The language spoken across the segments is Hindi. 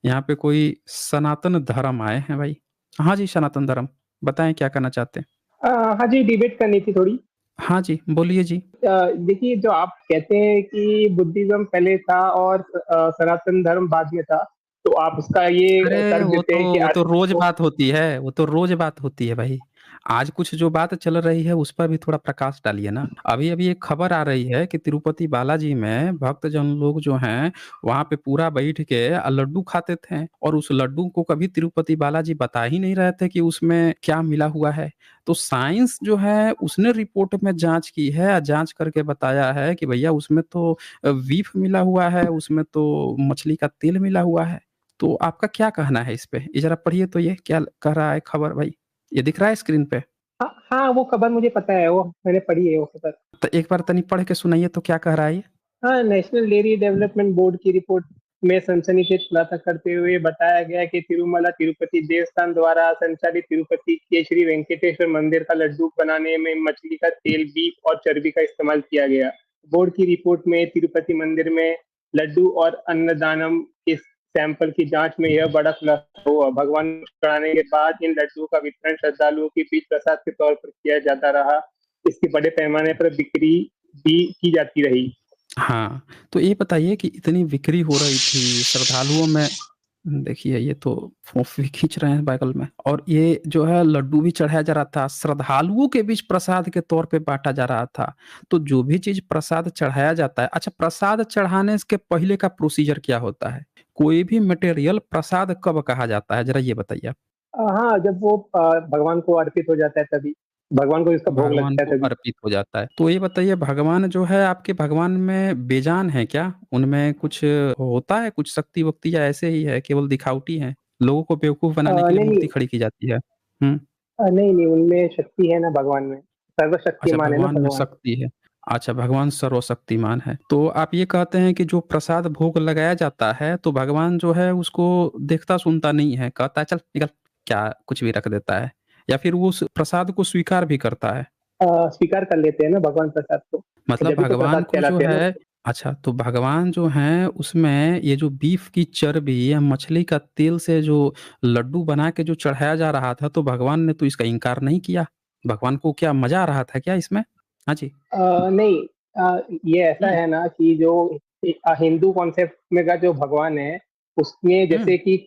यहाँ पे कोई सनातन धर्म आए हैं भाई। हाँ जी, सनातन धर्म। बताएँ क्या करना चाहते हैं? हाँ जी, डिबेट करनी थी थोड़ी। हाँ जी, बोलिए जी। देखिए, जो आप कहते हैं कि बुद्धिज़्म पहले था और सनातन धर्म बाद में था, तो आप उसका ये अरे तर्क देते हैं कि वो तो रोज़ वो बात होती है, वो तो रोज़ बात होती है भाई। आज कुछ जो बात चल रही है उस पर भी थोड़ा प्रकाश डालिए ना। अभी-अभी एक खबर आ रही है कि तिरुपति बालाजी में भक्तजन लोग जो हैं, वहाँ पे पूरा बैठ के लड्डू खाते थे और उस लड्डू को कभी तिरुपति बालाजी बता ही नहीं रहे थे कि उसमें क्या मिला हुआ है। तो साइंस जो है उसने रिपोर्ट में जाँच की है, जाँच करके बताया है कि भैया उसमें तो बीफ मिला हुआ है, उसमें तो मछली का तेल मिला हुआ है। तो आपका क्या कहना है इस पे? ये ज़रा पढ़िए तो ये क्या कह रहा है खबर भाई? ये दिख रहा है स्क्रीन पे? हाँ, हाँ, वो खबर मुझे पता है, वो मैंने पढ़ी है वो खबर। तो एक बार तनी पढ़ के सुनाइए तो क्या कह रहा है ये? हाँ, नेशनल डेयरी डेवलपमेंट बोर्ड की रिपोर्ट में सनसनीखेज खुलासा करते हुए बताया गया कि तिरुमला तिरुपति देवस्थान द्वारा संचालित तिरुपति के श्री वेंकटेश्वर मंदिर का लड्डू बनाने में मछली का तेल, बीफ और चर्बी का इस्तेमाल किया गया। बोर्ड की रिपोर्ट में तिरुपति मंदिर में लड्डू और अन्नदानम के सैंपल की जांच में यह बड़ा खुलासा हुआ। भगवान को चढ़ाने के बाद इन लड्डुओं का वितरण श्रद्धालुओं के बीच प्रसाद के तौर पर किया जाता रहा। इसकी बड़े पैमाने पर बिक्री भी की जाती रही। हाँ, तो ये बताइए कि इतनी बिक्री हो रही थी, श्रद्धालुओं में देखिए ये तो फ़ोफ़ी खींच रहे हैं बगल में और ये जो है लड्डू भी चढ़ाया जा रहा था, श्रद्धालुओं के बीच प्रसाद के तौर पे बाँटा जा रहा था। तो जो भी चीज़ प्रसाद चढ़ाया जाता है अच्छा प्रसाद चढ़ाने के पहले का प्रोसीजर क्या होता है? कोई भी मटेरियल प्रसाद कब कहा जाता है? ज़रा ये बताइए आप? हाँ, जब वो भगवान को अर्पित हो जाता है तभी, भगवान को इसका भोग भगवान लगता को है तभी। अर्पित हो जाता है। तो ये बताइए भगवान जो है आपके भगवान में बेजान है क्या? उनमें कुछ होता है कुछ शक्ति-वक्ति या ऐसे ही है केवल दिखावटी हैं? लोगों को बेवकूफ़ बनाने के लिए नहीं, मूर्ति नहीं, खड़ी की जाती है। हुँ। नहीं, नहीं, उनमें शक्ति है ना भगवान में, अच्छा सर्वशक्तिमान है ना भगवान में भगवान। शक्ति है। अच्छा भगवान सर्वशक्तिमान है। तो आप ये कहते हैं कि जो प्रसाद भोग लगाया जाता है तो भगवान जो है उसको देखता-सुनता नहीं है, कहता है चल निकल, क्या कुछ भी रख देता है? या फिर वो उस प्रसाद को स्वीकार भी करता है? स्वीकार कर लेते हैं ना भगवान प्रसाद को, मतलब जभी तो भगवान प्रसाद को जो कहलाते हैं ना है उसको। अच्छा तो भगवान जो हैं उसमें ये जो बीफ की चर्बी या मछली का तेल से जो लड्डू बना के जो चढ़ाया जा रहा था, तो भगवान ने तो इसका इनकार नहीं किया। भगवान को क्या मज़ा आ रहा था क्या इसमें? हाँ जी। नहीं, ये ऐसा हुँ, है ना कि जो हिंदू कॉन्सेप्ट में का जो भगवान है, उसमें हुँ। जैसे कि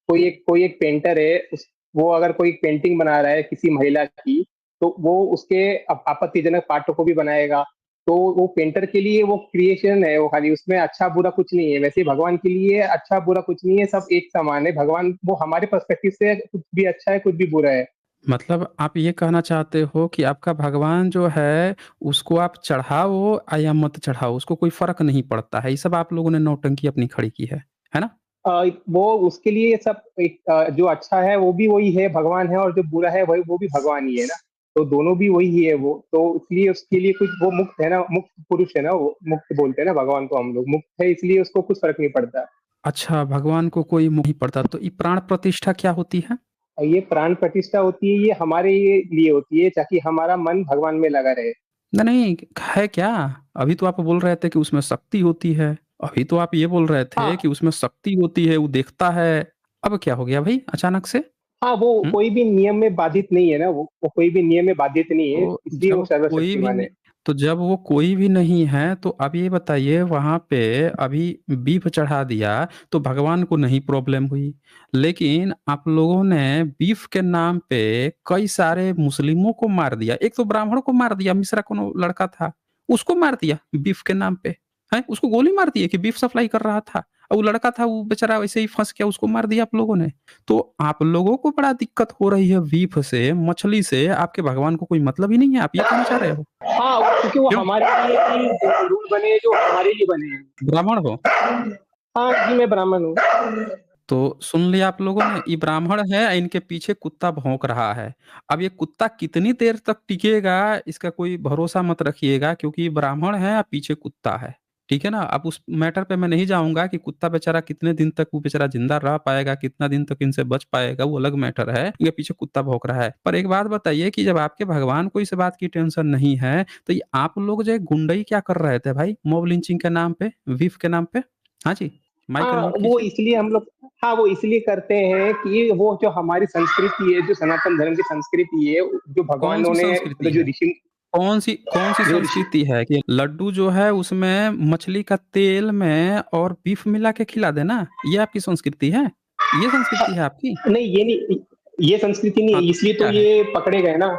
कोई एक पेंटर है, वो अगर कोई पेंटिंग बना रहा है किसी महिला की, तो वो उसके आपत्तिजनक पार्टों को भी बनाएगा। तो वो पेंटर के लिए वो क्रिएशन है, वो खाली उसमें अच्छा बुरा कुछ नहीं है। वैसे ही भगवान के लिए अच्छा बुरा कुछ नहीं है, सब एक समान है। भगवान वो हमारे पर्सपेक्टिव से कुछ भी अच्छा है, कुछ भी बुरा है। मतलब आप ये कहना चाहते हो कि आपका भगवान जो है, उसको आप चढ़ाओ या मत चढ़ाओ, उसको कोई फ़र्क नहीं पड़ता है। ये सब आप लोगों ने नौटंकी अपनी खड़ी की है ना? वो उसके लिए सब एक जो अच्छा है वो भी वही है भगवान है, और जो बुरा है वही वो भी भगवान ही है ना। तो दोनों भी वही है वो, तो इसलिए उसके लिए कुछ वो मुक्त है ना, मुक्त पुरुष है ना, वो मुक्त बोलते हैं ना भगवान को हम लोग, मुक्त है इसलिए उसको कुछ फर्क नहीं पड़ता। अच्छा भगवान को कोई मोह नहीं पड़ता, तो ये प्राण प्रतिष्ठा क्या होती है? और ये प्राण प्रतिष्ठा होती है, ये हमारे लिए होती है ताकि हमारा मन भगवान में लगा रहे। नहीं, है क्या? अभी तो आप बोल रहे थे कि उसमें शक्ति होती है। अभी तो आप ये बोल रहे थे हाँ, कि उसमें शक्ति होती है, वो देखता है। अब क्या हो गया भई अचानक से? हाँ, वो हुँ? कोई भी नियम में बाधित नहीं है ना, वो कोई भी नियम में बाधित नहीं है, तो इसलिए वो सर्वशक्तिमान है। जब वो कोई भी नहीं है, तो अब ये बताइए वहाँ पे अभी बीफ चढ़ा दिया, तो भगवान को नहीं प्रॉब्लम हुई। लेकिन आप लोगों ने बीफ के नाम पे कई सारे मुस्लिमों को मार दिया। एक तो ब्राह्मण को मार दिया, मिश्रा कोनो लड़का था, उसको मार दिया बीफ के नाम पे। हैं? उसको गोली मार दी है कि बीफ सप्लाई कर रहा था। और वो लड़का था, वो बेचारा वैसे ही फँस गया, उसको मार दिया आप लोगों ने। तो आप लोगों को बड़ा दिक्कत हो रही है बीफ से, मछली से, आपके भगवान को कोई मतलब ही नहीं है, आप ये कहना चाह रहे हो? हाँ, क्योंकि वो क्यों? हमारे लिए ही रूल बने, जो हमारे लिए बने हैं। ब्राह्मण हो? हाँ जी, मैं ब्राह्मण हूँ। तो सुन लिया आप लोगों ने, ये ब्राह्मण है, इनके पीछे कुत्ता भौंक रहा है। अब ये कुत्ता कितनी देर तक टिकेगा, इसका कोई भरोसा मत रखिएगा क्योंकि ये ब्राह्मण है और पीछे कुत्ता है। ठीक है ना? अब उस मैटर पे मैं नहीं जाऊँगा कि कुत्ता बेचारा कितने दिन तक वो बेचारा ज़िंदा रह पाएगा, कितना दिन तक इनसे बच पाएगा, वो अलग मैटर है। इनके पीछे कुत्ता भौंक रहा है। पर एक बात बताइए कि जब आपके भगवान को इस बात की टेंशन नहीं है, तो ये आप लोग जो है गुंडई क्या कर रहे थे भाई? मॉब लिंचिंग के नाम पे, बीफ के नाम पे? हाँ जी। माइक हाँ, अनम्यूट वो कीजिए। इसलिए हम लोग, हाँ, वो इसलिए करते हैं कि वो जो हमारी संस्कृति है, जो सनातन धर्म की संस्कृति है, जो भगवानों कौन-सी ने, संस्कृति मतलब जो है? ऋषि, कौन-सी जो ऋषि, संस्कृति है कि लड्डू जो है उसमें मछली का तेल में और बीफ मिला के खिला देना, ये आपकी संस्कृति है? ये संस्कृति है आपकी? नहीं, ये नहीं, ये संस्कृति नहीं हाँ, है, तो फिर इसलिए तो क्या है? ये पकड़े गए ना,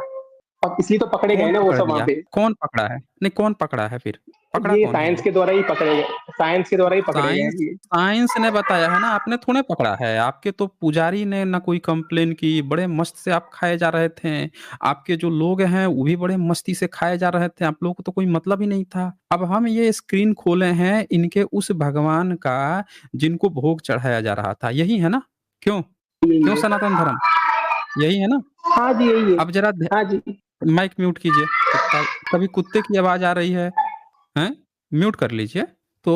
अब इसलिए तो पकड़े कौन गए ना वो पकड़ सब वहाँ लिया? पे। कौन पकड़ा है? नहीं, कौन पकड़ा है फिर? पकड़ा ये कौन है साइंस ये? के द्वारा ही पकड़े गए, साइंस के द्वारा ही पकड़े गए हैं साइंस ये। साइंस ने बताया है ना, आपने थोड़े पकड़ा है। आपके तो पुजारी ने ना कोई कंप्लेन की, बड़े मस्त से आप खाए जा रहे थे। आपके जो लोग हैं, वो भी बड़े मस्ती से खाए जा रहे थे। आप लोगों को तो कोई मतलब ही नहीं था। अब हम ये स्क्रीन खोले हैं इनके उस भगवान का, जिनको भोग चढ़ाया जा रहा था। यही है ना? क्यों? यही क्यों है। सनातन धर्म? यही है ना? हाँ जी, यही है। अब ज़रा हाँ जी। माइक म्यूट कीजिए। कुत्ता कभी कुत्ते की आवाज़ आ रही है? हैं? म्यूट कर लीजिए। तो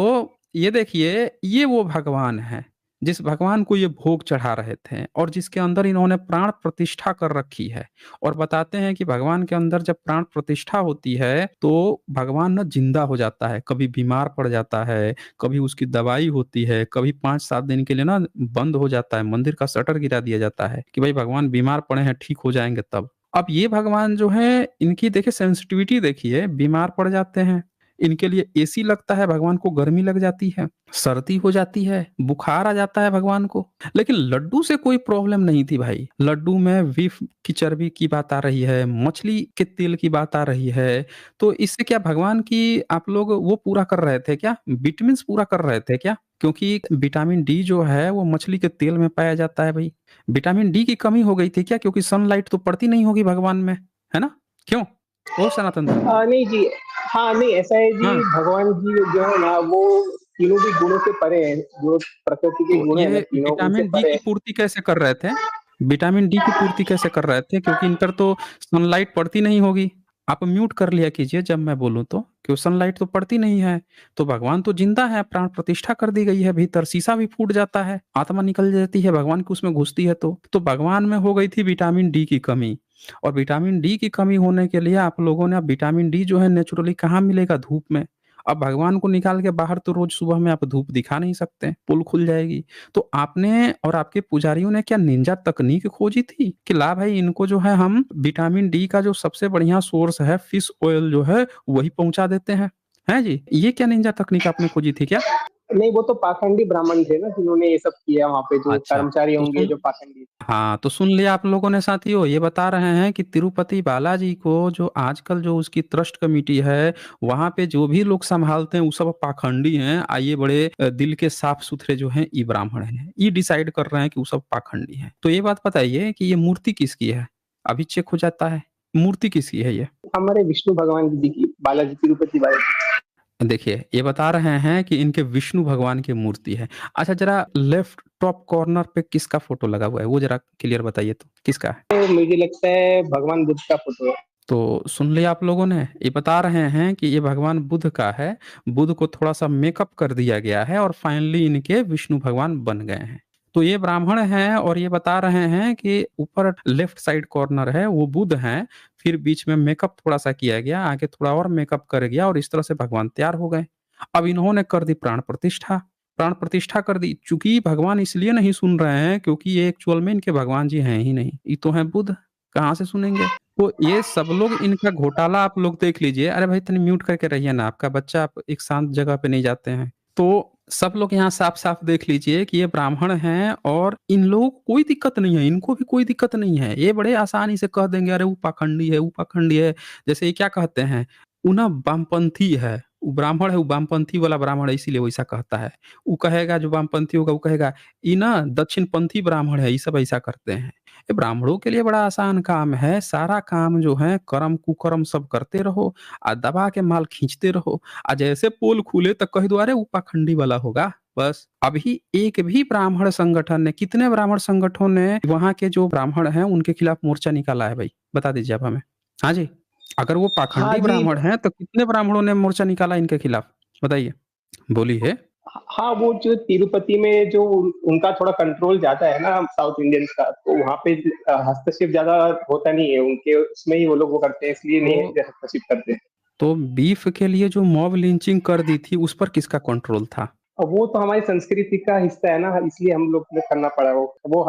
ये देखिए, ये वो भगवान हैं, जिस भगवान को ये भोग चढ़ा रहे थे और जिसके अंदर इन्होंने प्राण प्रतिष्ठा कर रखी है। और बताते हैं कि भगवान के अंदर जब प्राण प्रतिष्ठा होती है, तो भगवान ना ज़िंदा हो जाता है, कभी बीमार पड़ जाता है, कभी उसकी दवाई होती है, कभी 5-7 दिन के लिए ना बंद हो जाता है, मंदिर का शटर गिरा दिया जाता है कि भाई भगवान बीमार पड़े हैं, ठीक हो जाएँगे तब। अब ये भगवान जो हैं, इनकी देखिए सेंसिटिविटी देखिए, बीमार पड़ जाते हैं, इनके लिए एसी लगता है, भगवान को गर्मी लग जाती है, सर्दी हो जाती है, बुखार आ जाता है भगवान को। लेकिन लड्डू से कोई प्रॉब्लम नहीं थी भाई। लड्डू में बीफ की चर्बी की बात आ रही है, मछली के तेल की बात आ रही है। तो इससे क्या भगवान की आप लोग वो पूरा कर रहे थे क्या? विटामिन्स पूरा कर रहे थे क्या? क्योंकि विटामिन डी जो है वो मछली के तेल में पाया जाता है भई। विटामिन डी की कमी हो गई थी क्या? क्योंकि सनलाइट तो पड़ती नहीं होगी भगवान में, है ना? क्यों? ओ सनातन धर्म। नहीं जी, हाँ, नहीं, ऐसा है जी, हाँ। भगवान जी जो है ना, वो तीनों भी गुणों से परे हैं, जो प्रकृति के तो गुण है ना ये तीनों, उनसे विटामिन डी परे की है। पूर्ति कैसे कर रहे थे? विटामिन डी की पूर्ति कैसे कर रहे थे? क्योंकि इन पर तो सनलाइट पड़ती नहीं होगी। आप म्यूट कर लिया कीजिए जब मैं बोलूँ तो, क्यों सनलाइट तो पड़ती नहीं है। तो भगवान तो ज़िंदा है, प्राण प्रतिष्ठा कर दी गई है भीतर, शीशा भी फूट जाता है, आत्मा निकल जाती है भगवान की उसमें घुसती है तो। तो भगवान में हो गई थी विटामिन डी की कमी और विटामिन डी की कमी होने के लिए आप लोगों ने अब विटामिन डी जो है नेचुरली कहाँ मिलेगा? धूप में। अब भगवान को निकाल के बाहर तो रोज़ सुबह में आप धूप दिखा नहीं सकते, पुल खुल जाएगी। तो आपने और आपके पुजारियों ने क्या निंजा तकनीक खोजी थी कि ला भाई इनको जो है हम विटामिन डी का जो सबसे बढ़िया सोर्स है फिश ऑयल जो है वही पहुँचा देते हैं। हैं जी? ये क्या निंजा तकनीक आपने खोजी थी क्या? नहीं, वो तो पाखंडी ब्राह्मण थे ना, जिन्होंने ये सब किया वहाँ पे, जो अच्छा, कर्मचारी तो होंगे सुन जो पाखंडी। हाँ, तो सुन लिया आप लोगों ने साथियों, ये बता रहे हैं कि तिरुपति बालाजी को जो आजकल जो उसकी ट्रस्ट कमिटी है, वहाँ पे जो भी लोग सँभालते हैं वो सब पाखंडी हैं। ये बड़े दिल के साफ-सुथरे जो हैं ये ब्राह्मण हैं। ये डिसाइड कर रहे हैं कि वो सब पाखंडी हैं। तो ये बात बताइए कि ये मूर्ति किसकी है? अभी चेक हो जाता है। मूर्ति किसकी है ये? हमारे विष्णु भगवान जी की, बालाजी, तिरुपति बालाजी। देखिए, ये बता रहे हैं कि इनके विष्णु भगवान की मूर्ति है। अच्छा ज़रा लेफ्ट टॉप कॉर्नर पे किसका फ़ोटो लगा हुआ है? वो ज़रा क्लियर बताइए तो, किसका है? तो मुझे लगता है भगवान बुद्ध का फोटो है। तो सुन लिया आप लोगों ने? ये बता रहे हैं कि ये भगवान बुद्ध का है। बुद्ध को थोड़ा-सा मेकअप कर दिया गया है और फाइनली इनके विष्णु भगवान बन गए हैं। तो ये ब्राह्मण हैं और ये बता रहे हैं कि ऊपर लेफ्ट साइड कॉर्नर है वो बुद्ध हैं, फिर बीच में मेकअप थोड़ा-सा किया गया, आगे थोड़ा और मेकअप कर गया और इस तरह से भगवान तैयार हो गए। अब इन्होंने कर दी प्राण प्रतिष्ठा। प्राण प्रतिष्ठा कर दी, चूँकि भगवान इसलिए नहीं सुन रहे हैं क्योंकि ये एक्चुअल में इनके भगवान जी हैं ही नहीं। ये तो हैं बुद्ध, कहाँ से सुनेंगे? तो ये सब लोग इनका घोटाला आप लोग देख लीजिए। अरे भाई तनी म्यूट करके रहिए ना, आपका बच्चा आप एक शांत जगह पे नहीं जाते हैं। तो सब लोग यहाँ साफ-साफ देख लीजिए कि ये ब्राह्मण हैं और इन लोगों को कोई दिक्कत नहीं है, इनको भी कोई दिक्कत नहीं है। ये बड़े आसानी से कह देंगे अरे वो पाखंडी है, वो पाखंडी है। जैसे ये क्या कहते हैं, वो ना वामपंथी है, वो ब्राह्मण है, वो वामपंथी वाला ब्राह्मण है इसीलिए वैसा कहता है। वो कहेगा जो वामपंथी होगा वो कहेगा, ये ना दक्षिणपंथी ब्राह्मण है, ये सब ऐसा करते हैं। ये ब्राह्मणों के लिए बड़ा आसान काम है, सारा काम जो है कर्म कुकर्म सब करते रहो दबा के माल खींचते रहो। जैसे पोल खुले तो कह दो अरे वो पाखंडी वाला होगा, बस। अभी एक भी ब्राह्मण संगठन ने, कितने ब्राह्मण संगठनों ने वहाँ के जो ब्राह्मण हैं उनके खिलाफ मोर्चा निकाला है भाई? बता दीजिए आप हमें। हाँ जी, अगर वो हाँ पाखंडी जी। ब्राह्मण हैं तो कितने ब्राह्मणों ने मोर्चा निकाला इनके खिलाफ? बताइए, बोलिए। हाँ, वो जो तिरुपति में जो उनका थोड़ा कंट्रोल ज़्यादा है ना साउथ इंडियंस का, तो वहाँ पे हस्तक्षेप ज़्यादा होता नहीं है, उनके उसमें ही वो लोग वो करते हैं, इसलिए तो नहीं हस्तक्षेप करते हैं। तो बीफ के लिए जो मॉब लिंचिंग कर दी थी उस पर किसका कंट्रोल था? अब वो तो हमारी संस्कृति का हिस्सा है ना, इसलिए हम लोग को करना पड़ा। वो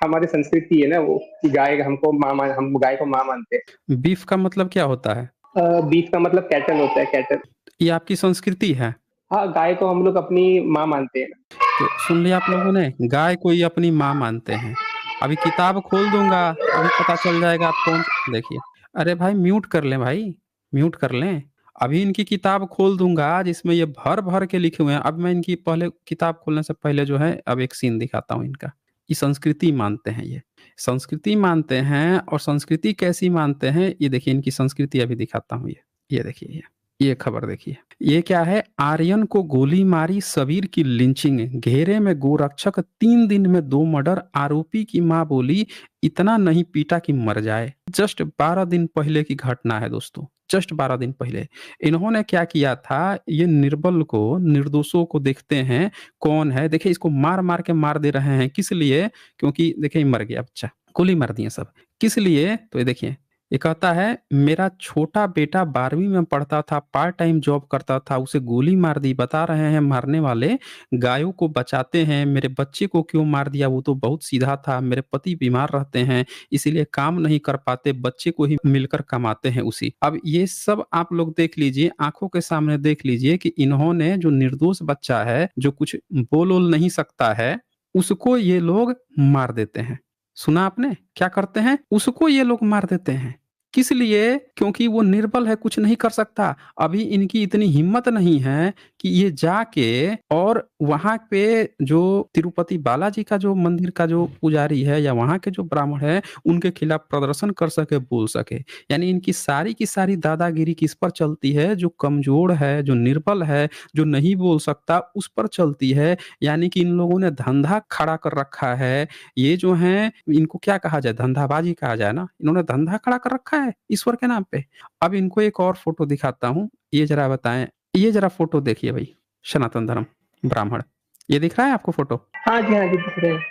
हमारी संस्कृति है ना वो, कि गाय हमको माँ मान, हम गाय को माँ मानते बीफ का मतलब क्या होता है? हैं। बीफ का मतलब कैटल होता है, कैटल। ये आपकी संस्कृति है? हाँ, गाय को हम लोग अपनी माँ मानते हैं। तो सुन लिया आप लोगों ने, गाय को ही अपनी माँ मानते हैं। अभी किताब खोल दूंगा तो अभी पता चल जाएगा आप कौन। देखिए, अरे भाई म्यूट कर लें भाई, म्यूट कर लें। अभी इनकी किताब खोल दूंगा जिसमें ये भर भर के लिखे हुए हैं। अब मैं इनकी पहले किताब खोलने से पहले जो है अब एक सीन दिखाता हूँ इनका। ये संस्कृति मानते हैं, ये संस्कृति मानते हैं। और संस्कृति कैसी मानते हैं ये देखिए, इनकी संस्कृति अभी दिखाता हूँ। ये देखिए, ये खबर देखिए। ये क्या है? आर्यन को गोली मारी, सबीर की लिंचिंग, घेरे में गोरक्षक, 3 दिन में 2 मर्डर, आरोपी की मां बोली इतना नहीं पीटा कि मर जाए। जस्ट 12 दिन पहले की घटना है दोस्तों, जस्ट 12 दिन पहले। इन्होंने क्या किया था, ये निर्बल को, निर्दोषों को देखते हैं कौन है, देखिए इसको मार मार के मार दे रहे हैं। किस लिए? क्योंकि देखिए मर गया बच्चा, गोली मार दिए सब। किस लिए? तो ये देखिए, ये कहता है मेरा छोटा बेटा 12वीं में पढ़ता था, पार्ट टाइम जॉब करता था, उसे गोली मार दी। बता रहे हैं मारने वाले गायों को बचाते हैं, मेरे बच्चे को क्यों मार दिया? वो तो बहुत सीधा था। मेरे पति बीमार रहते हैं इसीलिए काम नहीं कर पाते, बच्चे को ही मिलकर कमाते हैं उसी। अब ये सब आप लोग देख लीजिए, आंखों के सामने देख लीजिए कि इन्होंने जो निर्दोष बच्चा है, जो कुछ बोल ओल नहीं सकता है, उसको ये लोग मार देते हैं। सुना आपने? क्या करते हैं? उसको ये लोग मार देते हैं। किस लिए? क्योंकि वो निर्बल है, कुछ नहीं कर सकता। अभी इनकी इतनी हिम्मत नहीं है कि ये जाके और वहाँ पे जो तिरुपति बालाजी का जो मंदिर का जो पुजारी है या वहाँ के जो ब्राह्मण है, उनके खिलाफ प्रदर्शन कर सके, बोल सके। यानी इनकी सारी की सारी दादागिरी किस पर चलती है? जो कमज़ोर है, जो निर्बल है, जो नहीं बोल सकता, उस पर चलती है। यानी कि इन लोगों ने धंधा खड़ा कर रखा है। ये जो हैं, इनको क्या कहा जाए? धंधाबाजी कहा जाए ना। इन्होंने धंधा खड़ा कर रखा है ईश्वर के नाम पे। अब इनको एक और फ़ोटो दिखाता हूँ, ये ज़रा बताएँ। ये ज़रा फ़ोटो देखिए भई, सनातन धर्म, ब्राह्मण। ये दिख रहा है आपको फ़ोटो? हाँ जी, हाँ जी, दिख रहे हैं।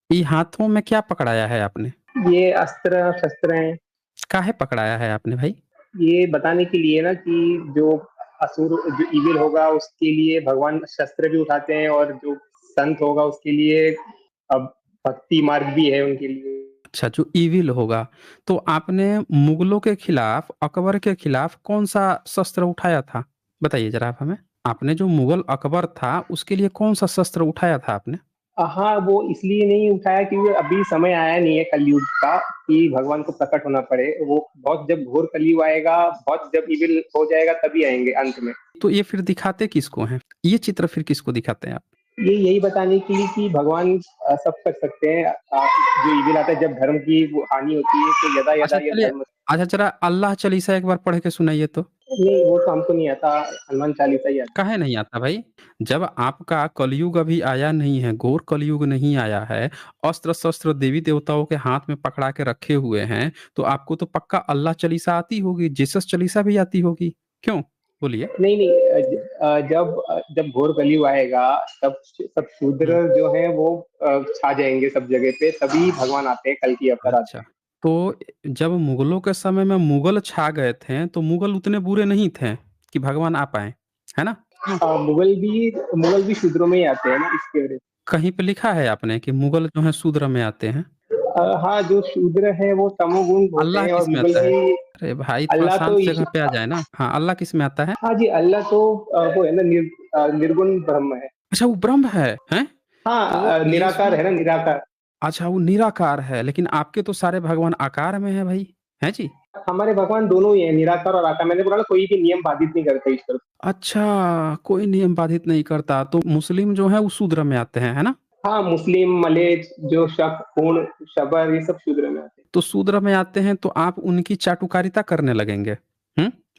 ये हाथों में क्या पकड़ाया है आपने? ये अस्त्र शस्त्र हैं। काहे पकड़ाया है आपने भाई? ये बताने के लिए ना कि जो असुर, जो इविल होगा उसके लिए भगवान शस्त्र भी उठाते हैं, और जो संत होगा उसके लिए अब भक्ति मार्ग भी है उनके लिए। अच्छा, जो ईविल होगा। तो आपने मुगलों के खिलाफ, अकबर के खिलाफ कौन-सा शस्त्र उठाया था? बताइए ज़रा आप हमें। आपने जो मुगल अकबर था, उसके लिए कौन-सा शस्त्र उठाया था आपने? हाँ, वो इसलिए नहीं उठाया क्योंकि अभी समय आया नहीं है कलयुग का कि भगवान को प्रकट होना पड़े। वो बहुत जब घोर कलयुग आएगा, बहुत जब इविल हो जाएगा तभी आएंगे अंत में। तो ये फिर दिखाते किसको हैं? ये चित्र फिर किसको दिखाते हैं आप? ये यही बताने के लिए कि भगवान सब कर सकते हैं। जो इविल आता है, जब धर्म की वो हानि होती है तो यदा अच्छा यदा ये चलिए, धर्म। अच्छा ज़रा अल्लाह चालीसा एक बार पढ़ के सुनाइए तो। नहीं, वो तो हमको नहीं आता, हनुमान चालीसा ही आता काहे नहीं आता भाई? जब आपका कलयुग अभी आया नहीं है, घोर कलयुग नहीं आया है, अस्त्र-शस्त्र देवी-देवताओं के हाथ में पकड़ा के रखे हुए हैं, तो आपको तो पक्का अल्लाह चालीसा आती होगी, जीसस चालीसा भी आती होगी। क्यों? बोलिए। है। नहीं, नहीं, जब घोर कलयुग आएगा तब सब हुँ। शूद्र जो है वो छा जाएंगे सब जगह पे, तभी भगवान आते हैं, कल की अवतार आते अच्छा, हैं। तो जब मुगलों के समय में मुगल छा गए थे, तो मुगल उतने बुरे नहीं थे कि भगवान आ पाएँ, है ना? क्यों? मुगल भी शूद्रों में ही आते हैं ना, इसकी वजह से। कहीं पे लिखा है आपने कि मुगल जो हैं शूद्र में आते हैं? हाँ, जो शूद्र है वो तमोगुण होते अल्लाह हैं, और किस में मुगल आता है? भी। अरे भाई थोड़ा अल्लाह तो शांत जगह पे आ जाए ना। हाँ, अल्लाह किस में आता है? हाँ जी, अल्लाह तो वो है ना, निर्गुण ब्रह्म है। अच्छा वो ब्रह्म है, हैं? तो हाँ, ये निराकार सुन, है ना, निराकार। अच्छा वो निराकार है, लेकिन आपके तो सारे भगवान आकार में हैं भाई, हैं जी? हमारे भगवान दोनों ही है, निराकार और आकार। मैंने बोला ना, कोई भी नियम बाधित नहीं करते ईश्वर को। अच्छा, कोई नियम बाधित नहीं करता, तो मुस्लिम जो हैं वो शूद्र में आते हैं, है ना? हाँ, मुस्लिम, मलेच, जो शक, पूर्ण, शबर, ये सब शूद्र में आते तो शूद्र में आते हैं तो आप उनकी चाटुकारिता करने लगेंगे।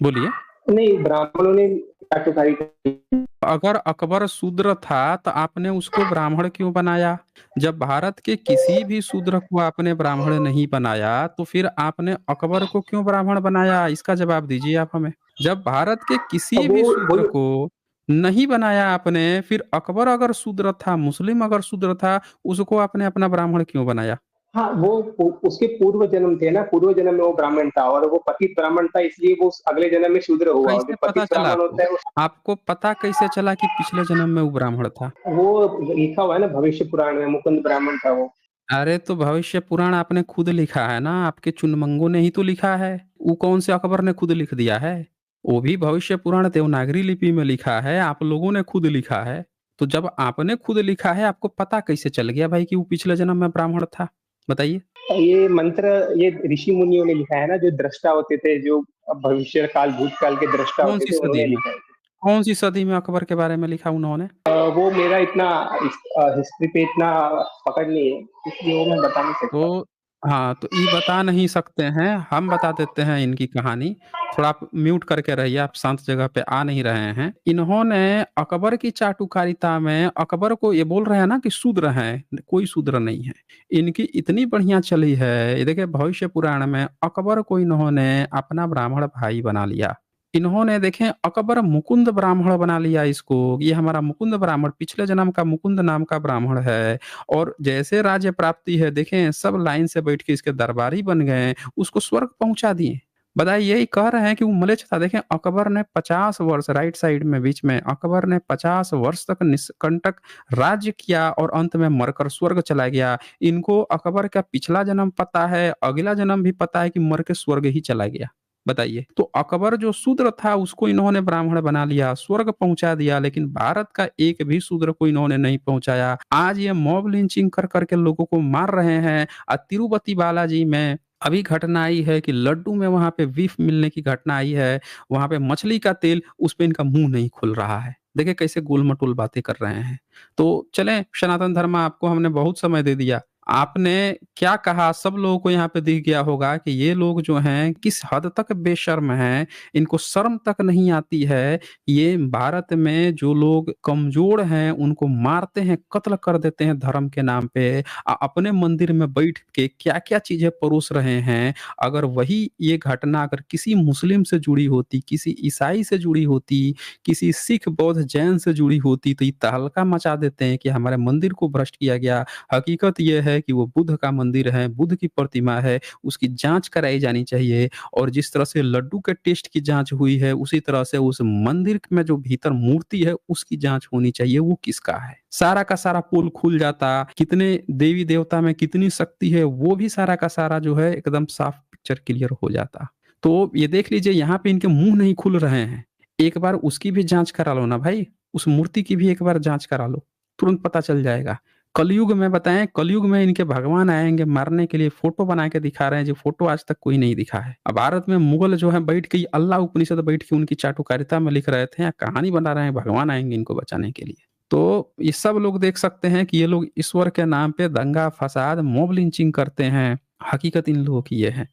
बोलिए। हैं। नहीं, ब्राह्मणों ने चाटुकारी की। अगर अकबर शूद्र था तो आपने उसको ब्राह्मण क्यों बनाया? जब भारत के किसी भी शूद्र को आपने ब्राह्मण नहीं बनाया, तो फिर आपने अकबर को क्यों ब्राह्मण बनाया? इसका जवाब दीजिए आप हमें। जब भारत के किसी अब वो भी शूद्र वही। को नहीं बनाया आपने, फिर अकबर अगर शूद्र था, मुस्लिम अगर शूद्र था, उसको आपने अपना ब्राह्मण क्यों बनाया? हाँ, उसके पूर्व जन्म थे ना, पूर्व जन्म में वो ब्राह्मण था और वो पतित ब्राह्मण था, इसलिए वो अगले जन्म में शूद्र हुआ। और जो कैसे पता पतित चला ब्राह्मण आपको? होता है आपको पता कैसे चला कि पिछले जन्म में वो ब्राह्मण था? वो लिखा हुआ है ना भविष्य पुराण में, मुकुंद ब्राह्मण था वो। अरे तो भविष्य पुराण आपने खुद लिखा है ना, आपके चुनमंगों ने ही तो लिखा है। वो कौन से अकबर ने खुद लिख दिया है? वो भी भविष्य पुराण देवनागरी लिपि में लिखा है, आप लोगों ने खुद लिखा है। तो जब आपने खुद लिखा है, आपको पता कैसे चल गया भाई कि वो पिछले जन्म में ब्राह्मण था? बताइए। ये मंत्र ये ऋषि मुनियों ने लिखा है ना, जो दृष्टा होते थे, जो भविष्य काल भूतकाल के दृष्टा कौन होते सी थे, सदी उन्होंने में? लिखा है। कौन सी सदी में अकबर के बारे में लिखा उन्होंने? वो मेरा इतना हिस्ट्री पे इतना पकड़ नहीं है, इसलिए वो मैं बता नहीं सकता। तो हाँ, तो ये बता नहीं सकते हैं, हम बता देते हैं इनकी कहानी। थोड़ा आप म्यूट करके रहिए, आप शांत जगह पे आ नहीं रहे हैं। इन्होंने अकबर की चाटुकारिता में अकबर को ये बोल रहे हैं ना कि शूद्र हैं, कोई शूद्र नहीं है। इनकी इतनी बढ़िया चली है, ये देखिए भविष्य पुराण में अकबर को इन्होंने अपना ब्राह्मण भाई बना लिया। इन्होंने देखें अकबर मुकुंद ब्राह्मण बना लिया इसको, ये हमारा मुकुंद ब्राह्मण पिछले जन्म का मुकुंद नाम का ब्राह्मण है। और जैसे राज्य प्राप्ति है देखें सब लाइन से बैठ के इसके दरबारी बन गए, उसको स्वर्ग पहुंचा दिए। बताइए यही कह रहे हैं कि वो मलेच्छ था। देखें अकबर ने 50 वर्ष राइट साइड में बीच में अकबर ने 50 वर्ष तक निष्कंटक राज्य किया और अंत में मरकर स्वर्ग चला गया। इनको अकबर का पिछला जन्म पता है, अगला जन्म भी पता है कि मर के स्वर्ग ही चला गया। बताइए तो अकबर जो शूद्र था उसको इन्होंने ब्राह्मण बना लिया, स्वर्ग पहुंचा दिया, लेकिन भारत का एक भी शूद्र को इन्होंने नहीं पहुंचाया। आज ये मॉब लिंचिंग कर करके लोगों को मार रहे हैं। और तिरुपति बालाजी में अभी घटना आई है कि लड्डू में वहां पे बीफ मिलने की घटना आई है, वहां पे मछली का तेल, उस पे इनका मुंह नहीं खुल रहा है। देखिए कैसे गोल मटोल बातें कर रहे हैं। तो चलें सनातन धर्म आपको हमने बहुत समय दे दिया। आपने क्या कहा सब लोगों को यहाँ पे दिख गया होगा कि ये लोग जो हैं किस हद तक बेशर्म हैं, इनको शर्म तक नहीं आती है। ये भारत में जो लोग कमजोर हैं उनको मारते हैं, कत्ल कर देते हैं धर्म के नाम पे। अपने मंदिर में बैठ के क्या-क्या चीजें परोस रहे हैं। अगर वही ये घटना अगर किसी मुस्लिम से जुड़ी होती, किसी ईसाई से जुड़ी होती, किसी सिख, बौद्ध, जैन से जुड़ी होती तो ये तहलका मचा देते हैं कि हमारे मंदिर को भ्रष्ट किया गया। हकीकत ये है कि वो बुद्ध का मंदिर है, बुद्ध की प्रतिमा है, उसकी जाँच कराई जानी चाहिए। और जिस तरह से लड्डू के टेस्ट की जाँच हुई है, उसी तरह से उस मंदिर में जो भीतर मूर्ति है, उसकी जाँच होनी चाहिए, वो किसका है। सारा का सारा पोल खुल जाता, कितने देवी-देवता में कितनी शक्ति है, वो भी सारा का सारा जो है एकदम साफ पिक्चर क्लियर हो जाता। तो ये देख लीजिए यहाँ पे इनके मुँह नहीं खुल रहे हैं। एक बार उसकी भी जाँच करा लो ना भाई, उस मूर्ति की भी एक बार जाँच करा लो, तुरंत पता चल जाएगा। कलयुग में बताएँ, कलयुग में इनके भगवान आएँगे मारने के लिए, फ़ोटो बना के दिखा रहे हैं, जो फ़ोटो आज तक कोई नहीं दिखा है। भारत में मुगल जो है बैठ के ये अल्लाह उपनिषद बैठ के उनकी चाटुकारिता में लिख रहे थे, या कहानी बना रहे हैं भगवान आएँगे इनको बचाने के लिए। तो ये सब लोग देख सकते हैं कि ये लोग ईश्वर के नाम पे दंगा, फसाद, मॉब लिंचिंग करते हैं। हकीकत इन लोगों की ये है।